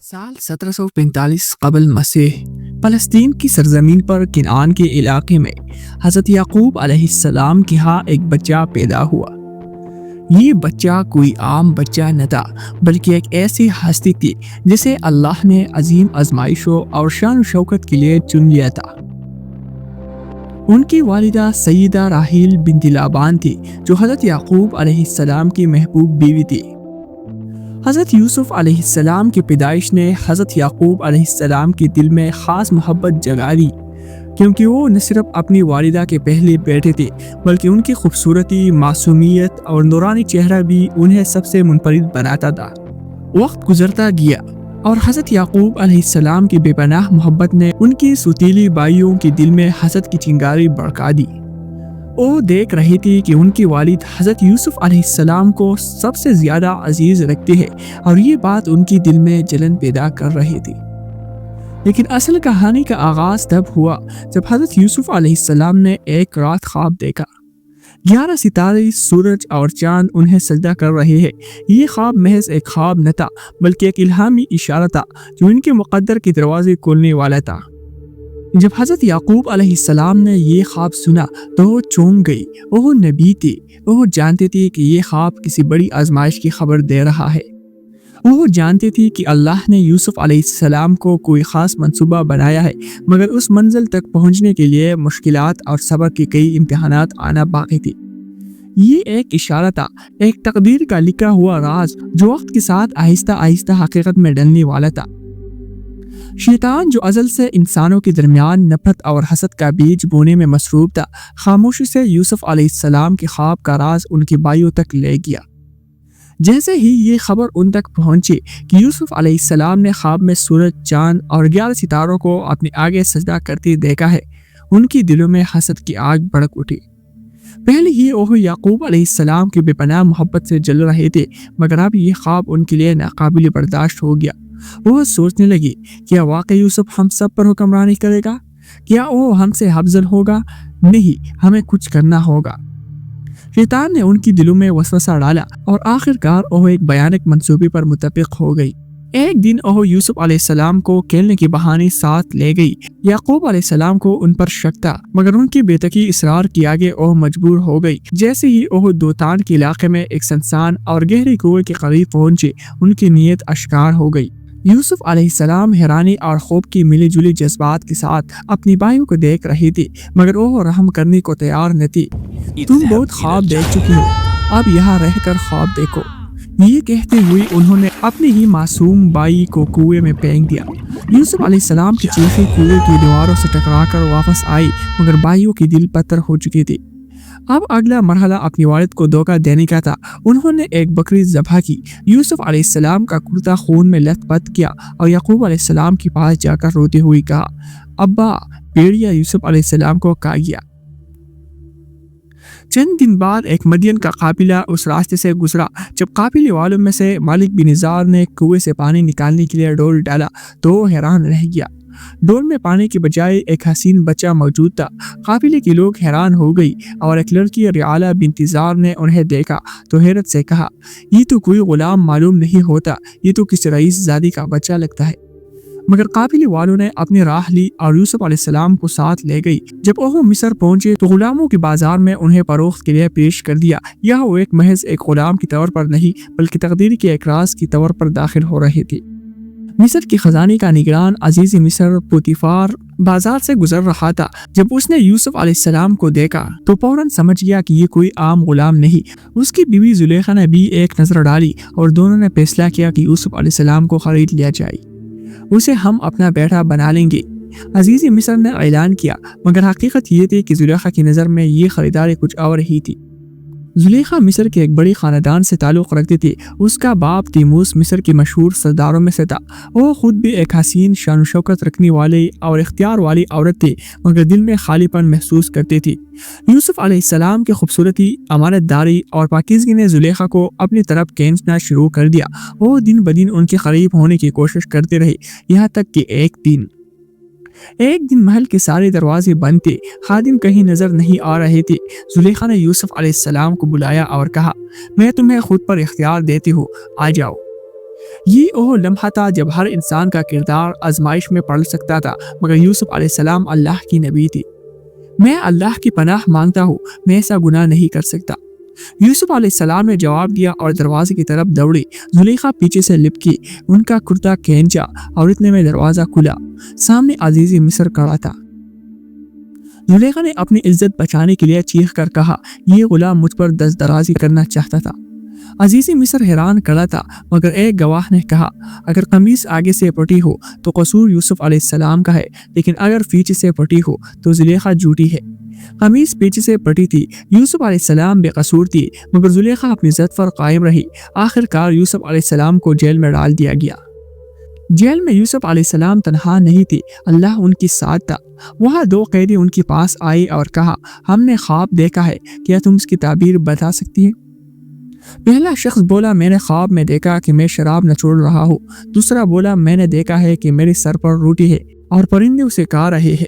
سال 1745 قبل مسیح فلسطین کی سرزمین پر کنعان کے علاقے میں حضرت یعقوب علیہ السلام کے ہاں ایک بچہ پیدا ہوا۔ یہ بچہ کوئی عام بچہ نہ تھا، بلکہ ایک ایسی ہستی تھی جسے اللہ نے عظیم آزمائشوں اور شان و شوکت کے لیے چن لیا تھا۔ ان کی والدہ سیدہ راحیل بنت لابان تھی، جو حضرت یعقوب علیہ السلام کی محبوب بیوی تھی۔ حضرت یوسف علیہ السلام کی پیدائش نے حضرت یعقوب علیہ السلام کے دل میں خاص محبت جگا دی، کیونکہ وہ نہ صرف اپنی والدہ کے پہلے بیٹے تھے، بلکہ ان کی خوبصورتی، معصومیت اور نورانی چہرہ بھی انہیں سب سے منفرد بناتا تھا۔ وقت گزرتا گیا اور حضرت یعقوب علیہ السلام کی بے پناہ محبت نے ان کی سوتیلی بائیوں کے دل میں حسد کی چنگاری بھڑکا دی۔ وہ دیکھ رہی تھی کہ ان کی والد حضرت یوسف علیہ السلام کو سب سے زیادہ عزیز رکھتے ہیں، اور یہ بات ان کی دل میں جلن پیدا کر رہی تھی۔ لیکن اصل کہانی کا آغاز تب ہوا جب حضرت یوسف علیہ السلام نے ایک رات خواب دیکھا۔ 11 ستارے، سورج اور چاند انہیں سجدہ کر رہے ہیں۔ یہ خواب محض ایک خواب نہ تھا، بلکہ ایک الہامی اشارہ تھا جو ان کے مقدر کے دروازے کھولنے والا تھا۔ جب حضرت یعقوب علیہ السلام نے یہ خواب سنا تو وہ چونک گئی۔ وہ نبی تھے، وہ جانتے تھے کہ یہ خواب کسی بڑی آزمائش کی خبر دے رہا ہے۔ وہ جانتے تھے کہ اللہ نے یوسف علیہ السلام کو کوئی خاص منصوبہ بنایا ہے، مگر اس منزل تک پہنچنے کے لیے مشکلات اور صبر کے کئی امتحانات آنا باقی تھی۔ یہ ایک اشارہ تھا، ایک تقدیر کا لکھا ہوا راز جو وقت کے ساتھ آہستہ آہستہ حقیقت میں ڈلنے والا تھا۔ شیطان جو ازل سے انسانوں کے درمیان نفرت اور حسد کا بیج بونے میں مصروف تھا، خاموشی سے یوسف علیہ السلام کے خواب کا راز ان کی بائیوں تک لے گیا۔ جیسے ہی یہ خبر ان تک پہنچی کہ یوسف علیہ السلام نے خواب میں سورج، چاند اور 11 ستاروں کو اپنے آگے سجدہ کرتے دیکھا ہے، ان کی دلوں میں حسد کی آگ بھڑک اٹھی۔ پہلے ہی وہ یعقوب علیہ السلام کی بے پناہ محبت سے جل رہے تھے، مگر اب یہ خواب ان کے لیے ناقابل برداشت ہو گیا۔ وہ سوچنے لگی، کیا واقعی یوسف ہم سب پر حکمرانی کرے گا؟ کیا وہ ہم سے افضل ہوگا؟ نہیں، ہمیں کچھ کرنا ہوگا۔ شیطان نے ان کی دلوں میں وسوسہ ڈالا اور آخرکار وہ ایک بھیانک منصوبے پر متفق ہو گئی۔ ایک دن وہ یوسف علیہ السلام کو کھیلنے کے بہانے ساتھ لے گئی۔ یعقوب علیہ السلام کو ان پر شک تھا، مگر ان کی بیٹکی اصرار کے آگے وہ مجبور ہو گئی۔ جیسے ہی وہ دوتان کے علاقے میں ایک سنسان اور گہرے کنویں کے قریب پہنچے، ان کی نیت اشکار ہو گئی۔ یوسف علیہ السلام حیرانی اور خوف کی ملی جلی جذبات کے ساتھ اپنی بھائیوں کو دیکھ رہی تھی، مگر وہ رحم کرنے کو تیار نہ تھی۔ تم بہت خواب دیکھ چکی ہو، اب یہاں رہ کر خواب دیکھو۔ یہ کہتے ہوئے انہوں نے اپنی ہی معصوم بھائی کو کنویں میں پھینک دیا۔ یوسف علیہ السلام کی چیخیں کنویں کی دیواروں سے ٹکرا کر واپس آئی، مگر بھائیوں کے دل پتھر ہو چکے تھے۔ اب اگلا مرحلہ اپنی والد کو دھوکہ دینے کا تھا۔ انہوں نے ایک بکری ذبح کی، یوسف علیہ السلام کا کرتا خون میں لت پت کیا اور یعقوب علیہ السلام کے پاس جا کر روتے ہوئے کہا، ابا، بھیڑیا یوسف علیہ السلام کو کھا گیا۔ چند دن بعد ایک مدین کا قافلہ اس راستے سے گزرا۔ جب قافلے والوں میں سے مالک بن نزار نے کنویں سے پانی نکالنے کے لیے ڈول ڈالا تو وہ حیران رہ گیا۔ ڈول میں پانی کے بجائے ایک حسین بچہ موجود تھا۔ قافلے کے لوگ حیران ہو گئی اور ایک لڑکی رعالہ بنت زار نے انہیں دیکھا تو حیرت سے کہا، یہ تو کوئی غلام معلوم نہیں ہوتا، یہ تو کسی رئیس زادی کا بچہ لگتا ہے۔ مگر قافلے والوں نے اپنی راہ لی اور یوسف علیہ السلام کو ساتھ لے گئی۔ جب وہ مصر پہنچے تو غلاموں کے بازار میں انہیں فروخت کے لیے پیش کر دیا۔ یہاں وہ ایک محض ایک غلام کے طور پر نہیں، بلکہ تقدیر کے ایک راز کے طور پر داخل ہو رہے تھے۔ مصر کے خزانے کا نگران عزیز مصر پوتیفار بازار سے گزر رہا تھا۔ جب اس نے یوسف علیہ السلام کو دیکھا تو فوراً سمجھ گیا کہ یہ کوئی عام غلام نہیں۔ اس کی بیوی زلیخا نے بھی ایک نظر ڈالی اور دونوں نے فیصلہ کیا کہ یوسف علیہ السلام کو خرید لیا جائے، اسے ہم اپنا بیٹا بنا لیں گے۔ عزیز مصر نے اعلان کیا، مگر حقیقت یہ تھی کہ زلیخا کی نظر میں یہ خریداری کچھ اور ہی تھی۔ زلیخا مصر کے ایک بڑی خاندان سے تعلق رکھتی تھی۔ اس کا باپ تیموس مصر کی مشہور سرداروں میں سے تھا۔ وہ خود بھی ایک حسین شان و شوکت رکھنے والی اور اختیار والی عورت تھی، مگر دل میں خالی پن محسوس کرتی تھی۔ یوسف علیہ السلام کی خوبصورتی، امانت داری اور پاکیزگی نے زلیخا کو اپنی طرف کھینچنا شروع کر دیا۔ وہ دن بدن ان کے قریب ہونے کی کوشش کرتے رہی، یہاں تک کہ ایک دن محل کے سارے دروازے بند تھے، خادم کہیں نظر نہیں آ رہے تھے۔ زلیخا نے یوسف علیہ السلام کو بلایا اور کہا، میں تمہیں خود پر اختیار دیتی ہوں، آ جاؤ۔ یہ وہ لمحہ تھا جب ہر انسان کا کردار آزمائش میں پڑ سکتا تھا، مگر یوسف علیہ السلام اللہ کی نبی تھی۔ میں اللہ کی پناہ مانگتا ہوں، میں ایسا گناہ نہیں کر سکتا۔ یوسف علیہ السلام نے جواب دیا اور دروازے کی طرف دوڑی۔ زلیخا پیچھے سے لپکی، ان کا کرتا کھینچا اور اتنے میں دروازہ کھلا۔ سامنے عزیز مصر کھڑا تھا۔ زلیخا نے اپنی عزت بچانے کے لیے چیخ کر کہا، یہ غلام مجھ پر دست درازی کرنا چاہتا تھا۔ عزیز مصر حیران کھڑا تھا، مگر ایک گواہ نے کہا، اگر قمیص آگے سے پھٹی ہو تو قصور یوسف علیہ السلام کا ہے، لیکن اگر پیچھے سے پھٹی ہو تو زلیخا جھوٹی ہے۔ قمیص پیچھے سے پھٹی تھی، یوسف علیہ السلام بے قصور تھی، مگر زلیخا اپنی ضد پر قائم رہی۔ آخر کار یوسف علیہ السلام کو جیل میں ڈال دیا گیا۔ جیل میں یوسف علیہ السلام تنہا نہیں تھی، اللہ ان کی ساتھ تھا۔ وہاں دو قیدی ان کے پاس آئے اور کہا، ہم نے خواب دیکھا ہے، کیا تم اس کی تعبیر بتا سکتی ہیں؟ پہلا شخص بولا، میں نے خواب میں دیکھا کہ میں شراب نچوڑ رہا ہوں۔ دوسرا بولا، میں نے دیکھا ہے کہ میرے سر پر روٹی ہے اور پرندے اسے کھا رہے ہیں۔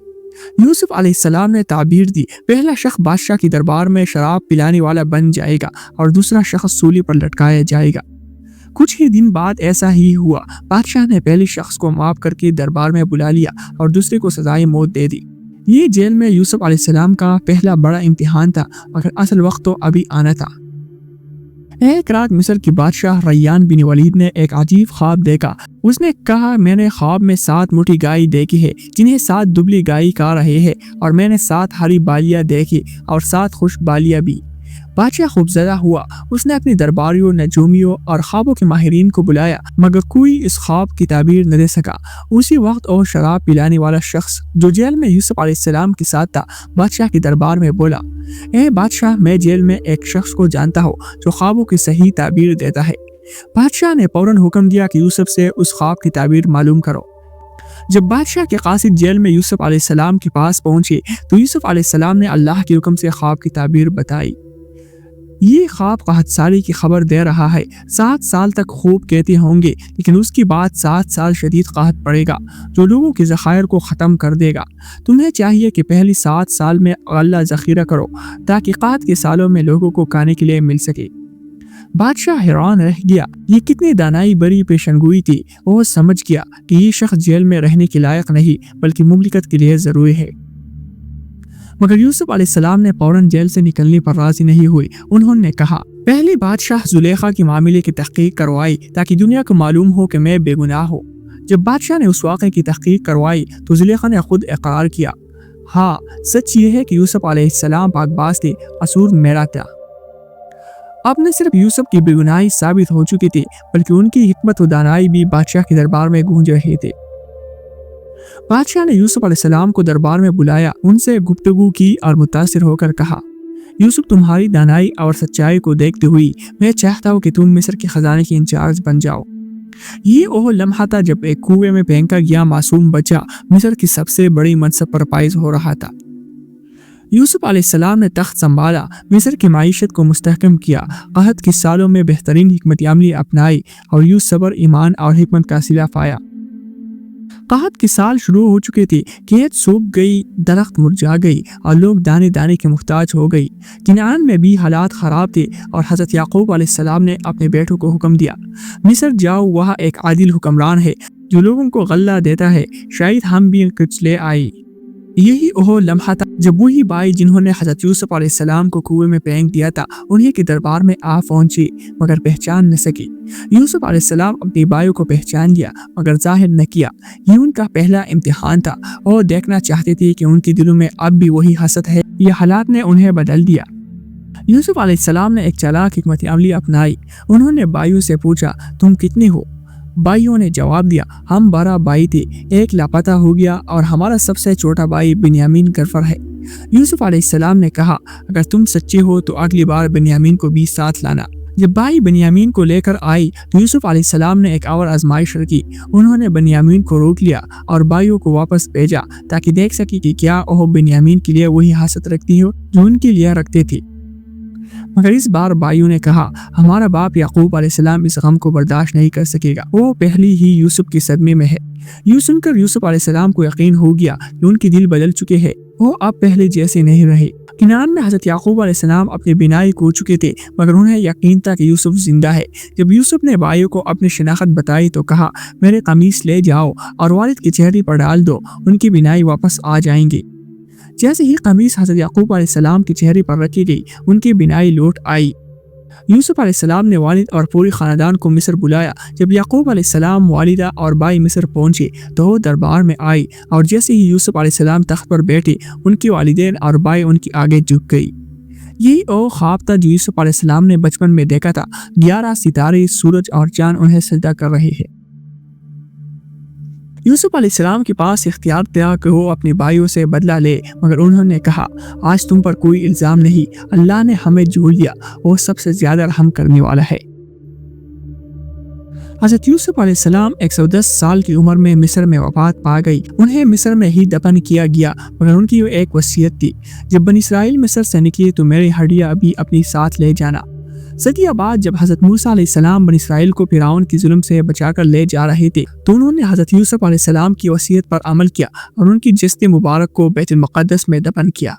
یوسف علیہ السلام نے تعبیر دی، پہلا شخص بادشاہ کی دربار میں شراب پلانے والا بن جائے گا اور دوسرا شخص سولی پر لٹکایا جائے گا۔ کچھ ہی دن بعد ایسا ہی ہوا۔ بادشاہ نے پہلی شخص کو معاف کر کے دربار میں بلا لیا اور دوسرے کو سزائے موت دے دی۔ یہ جیل میں یوسف علیہ السلام کا پہلا بڑا امتحان تھا، مگر اصل وقت تو ابھی آنا تھا۔ ایک رات مصر کی بادشاہ ریان بن ولید نے ایک عجیب خواب دیکھا۔ اس نے کہا، میں نے خواب میں 7 موٹی گائے دیکھی ہے، جنہیں 7 دبلی گائے کھا رہے ہیں، اور میں نے 7 ہری بالیاں دیکھی اور 7 خشک بالیاں بھی۔ بادشاہ خوفزدہ ہوا، اس نے اپنے درباریوں، نجومیوں اور خوابوں کے ماہرین کو بلایا، مگر کوئی اس خواب کی تعبیر نہ دے سکا۔ اسی وقت وہ شراب پلانے والا شخص جو جیل میں یوسف علیہ السلام کے ساتھ تھا، بادشاہ کے دربار میں بولا، اے بادشاہ، میں جیل میں ایک شخص کو جانتا ہوں جو خوابوں کی صحیح تعبیر دیتا ہے۔ بادشاہ نے فوراً حکم دیا کہ یوسف سے اس خواب کی تعبیر معلوم کرو۔ جب بادشاہ کے قاصد جیل میں یوسف علیہ السلام کے پاس پہنچے تو یوسف علیہ السلام نے اللہ کے حکم سے خواب کی تعبیر بتائی۔ یہ خواب قحط سالی کی خبر دے رہا ہے۔ 7 سال تک خوب کہتے ہوں گے، لیکن اس کے بعد 7 سال شدید قحط پڑے گا جو لوگوں کے ذخائر کو ختم کر دے گا۔ تمہیں چاہیے کہ پہلی 7 سال میں غلہ ذخیرہ کرو تاکہ قحط کے سالوں میں لوگوں کو کھانے کے لیے مل سکے۔ بادشاہ حیران رہ گیا، یہ کتنی دانائی بری پیشنگوئی تھی۔ وہ سمجھ گیا کہ یہ شخص جیل میں رہنے کے لائق نہیں بلکہ مملکت کے لیے ضروری ہے۔ مگر یوسف علیہ السلام نے فوراً جیل سے نکلنے پر راضی نہیں ہوئی۔ انہوں نے کہا، پہلی بادشاہ زلیخا کے معاملے کی تحقیق کروائی تاکہ دنیا کو معلوم ہو کہ میں بے گناہ ہوں۔ جب بادشاہ نے اس واقعے کی تحقیق کروائی تو زلیخا نے خود اقرار کیا، ہاں سچ یہ ہے کہ یوسف علیہ السلام پاک باز تھے، قصور میرا تھا۔ اب نہ صرف یوسف کی بے گناہی ثابت ہو چکی تھی بلکہ ان کی حکمت و دانائی بھی بادشاہ کے دربار میں گونج رہے تھے۔ بادشاہ نے یوسف علیہ السلام کو دربار میں بلایا، ان سے گفتگو کی اور متاثر ہو کر کہا، یوسف، تمہاری دانائی اور سچائی کو دیکھتے ہوئی میں چاہتا ہوں کہ تم مصر کے خزانے کی انچارج بن جاؤ۔ یہ وہ لمحہ تھا جب ایک کنویں میں پھینکا گیا معصوم بچہ مصر کی سب سے بڑی منصب پر فائز ہو رہا تھا۔ یوسف علیہ السلام نے تخت سنبھالا، مصر کی معیشت کو مستحکم کیا، قحط کے سالوں میں بہترین حکمت عملی اپنائی اور یوں صبر، ایمان اور حکمت کا صلہ پایا۔ قحط کے سال شروع ہو چکے تھے، کھیت سوکھ گئی، درخت مرجھا گئی اور لوگ دانے دانے کے محتاج ہو گئی۔ کنعان میں بھی حالات خراب تھے اور حضرت یعقوب علیہ السلام نے اپنے بیٹوں کو حکم دیا، مصر جاؤ، وہاں ایک عادل حکمران ہے جو لوگوں کو غلہ دیتا ہے، شاید ہم بھی کچھ لے آئے۔ یہی وہ لمحہ تھا جب وہی بھائی جنہوں نے حضرت یوسف علیہ السلام کو کنویں میں پھینک دیا تھا انہیں کے دربار میں آ پہنچے مگر پہچان نہ سکے۔ یوسف علیہ السلام اپنی بھائیوں کو پہچان لیا مگر ظاہر نہ کیا۔ یہ ان کا پہلا امتحان تھا اور دیکھنا چاہتے تھے کہ ان کے دلوں میں اب بھی وہی حسد ہے یا حالات نے انہیں بدل دیا۔ یوسف علیہ السلام نے ایک چالاک حکمت عملی اپنائی۔ انہوں نے بھائیوں سے پوچھا، تم کتنے ہو؟ بھائیوں نے جواب دیا، ہم 12 بھائی تھے، ایک لاپتہ ہو گیا اور ہمارا سب سے چھوٹا بھائی بنیامین گھر پر ہے۔ یوسف علیہ السلام نے کہا، اگر تم سچے ہو تو اگلی بار بنیامین کو بھی ساتھ لانا۔ جب بھائی بنیامین کو لے کر آئی تو یوسف علیہ السلام نے ایک اور آزمائش رکھی۔ انہوں نے بنیامین کو روک لیا اور بھائیوں کو واپس بھیجا تاکہ دیکھ سکے کہ کیا وہ بنیامین کے لیے وہی حسرت رکھتی ہو جو ان کے لیے رکھتے تھے۔ مگر اس بار بھائیوں نے کہا، ہمارا باپ یعقوب علیہ السلام اس غم کو برداشت نہیں کر سکے گا، وہ پہلی ہی یوسف کے صدمے میں ہے۔ یوں سن کر یوسف علیہ السلام کو یقین ہو گیا کہ ان کے دل بدل چکے ہیں، وہ اب پہلے جیسے نہیں رہے۔ کنعان میں حضرت یعقوب علیہ السلام اپنی بینائی کھو چکے تھے، مگر انہیں یقین تھا کہ یوسف زندہ ہے۔ جب یوسف نے بھائیوں کو اپنی شناخت بتائی تو کہا، میرے قمیص لے جاؤ اور والد کے چہرے پر ڈال دو، ان کی بینائی واپس آ جائیں گے۔ جیسے ہی قمیص حضرت یعقوب علیہ السلام کے چہرے پر رکھی گئی، ان کی بینائی لوٹ آئی۔ یوسف علیہ السلام نے والد اور پوری خاندان کو مصر بلایا۔ جب یعقوب علیہ السلام، والدہ اور بھائی مصر پہنچے تو وہ دربار میں آئی اور جیسے ہی یوسف علیہ السلام تخت پر بیٹھے، ان کے والدین اور بھائی ان کے آگے جھک گئی۔ یہی وہ خواب تھا جو یوسف علیہ السلام نے بچپن میں دیکھا تھا۔ 11 ستارے، سورج اور چاند انہیں سجدہ کر رہے ہیں۔ یوسف علیہ السلام کے پاس اختیار تھا کہ وہ اپنے بھائیوں سے بدلہ لے، مگر انہوں نے کہا، آج تم پر کوئی الزام نہیں، اللہ نے ہمیں جھول دیا، وہ سب سے زیادہ رحم کرنے والا ہے۔ حضرت یوسف علیہ السلام 110 سال کی عمر میں مصر میں وفات پا گئی۔ انہیں مصر میں ہی دفن کیا گیا، مگر ان کی ایک وصیت تھی، جب بنی اسرائیل مصر سے نکلے تو میری ہڈیاں بھی اپنی ساتھ لے جانا۔ صدیوں بعد جب حضرت موسیٰ علیہ السلام بنی اسرائیل کو فرعون کی ظلم سے بچا کر لے جا رہے تھے تو انہوں نے حضرت یوسف علیہ السلام کی وصیت پر عمل کیا اور ان کی جسد مبارک کو بیت المقدس میں دفن کیا۔